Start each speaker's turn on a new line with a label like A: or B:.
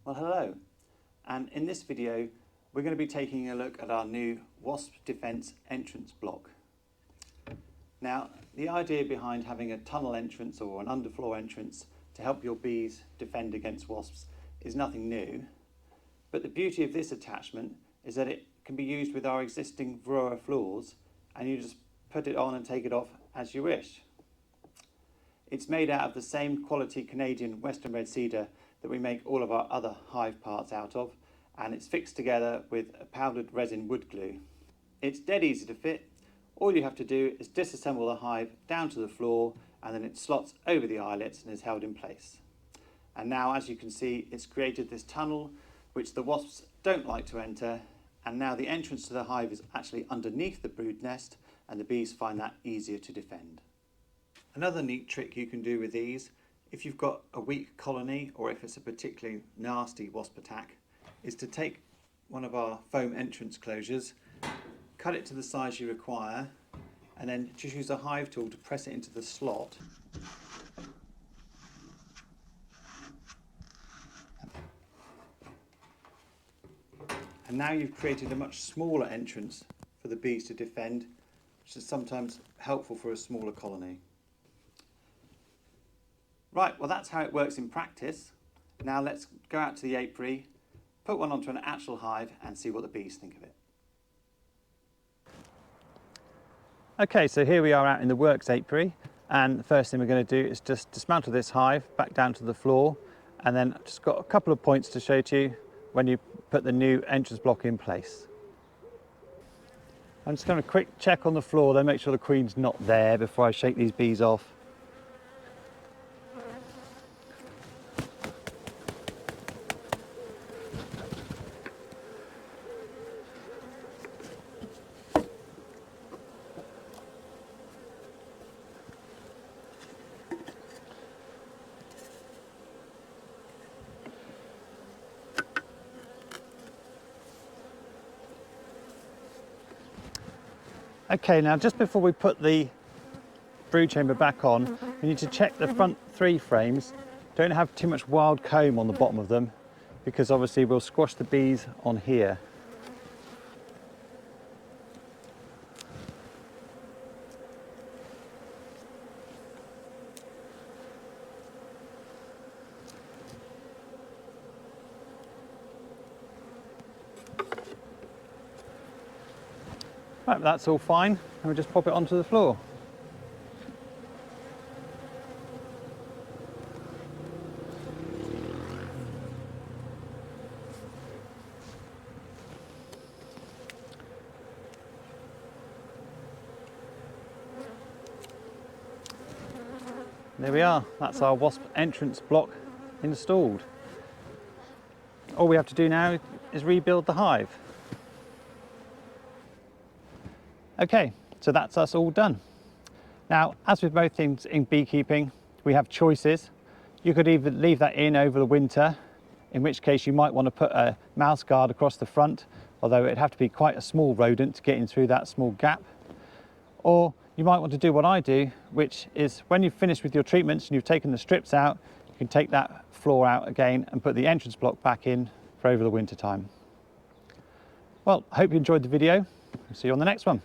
A: Well, hello, and in this video we're going to be taking a look at our new Wasp Defence Entrance Block. Now, the idea behind having a tunnel entrance or an underfloor entrance to help your bees defend against wasps is nothing new, but the beauty of this attachment is that it can be used with our existing Varroa floors, and you just put it on and take it off as you wish. It's made out of the same quality Canadian Western red cedar that we make all of our other hive parts out of, and it's fixed together with a powdered resin wood glue. It's dead easy to fit. All you have to do is disassemble the hive down to the floor, and then it slots over the eyelets and is held in place. And now, as you can see, it's created this tunnel which the wasps don't like to enter, and now the entrance to the hive is actually underneath the brood nest, and the bees find that easier to defend. Another neat trick you can do with these, if you've got a weak colony or if it's a particularly nasty wasp attack, is to take one of our foam entrance closures, cut it to the size you require, and then just use a hive tool to press it into the slot. And now you've created a much smaller entrance for the bees to defend, which is sometimes helpful for a smaller colony. Right, well that's how it works in practice. Now let's go out to the apiary, put one onto an actual hive and see what the bees think of it. Okay, so here we are out in the works apiary, and the first thing we're going to do is just dismantle this hive back down to the floor, and then I've just got a couple of points to show to you when you put the new entrance block in place. I'm just going to quick check on the floor, then make sure the queen's not there before I shake these bees off. Okay, now just before we put the brood chamber back on, we need to check the front three frames. Don't have too much wild comb on the bottom of them, because obviously we'll squash the bees on here. Right, that's all fine, and we'll just pop it onto the floor. There we are, that's our wasp entrance block installed. All we have to do now is rebuild the hive. Okay, so that's us all done. Now, as with most things in beekeeping, we have choices. You could either leave that in over the winter, in which case you might want to put a mouse guard across the front, although it'd have to be quite a small rodent to get in through that small gap. Or you might want to do what I do, which is when you've finished with your treatments and you've taken the strips out, you can take that floor out again and put the entrance block back in for over the winter time. Well, I hope you enjoyed the video. I'll see you on the next one.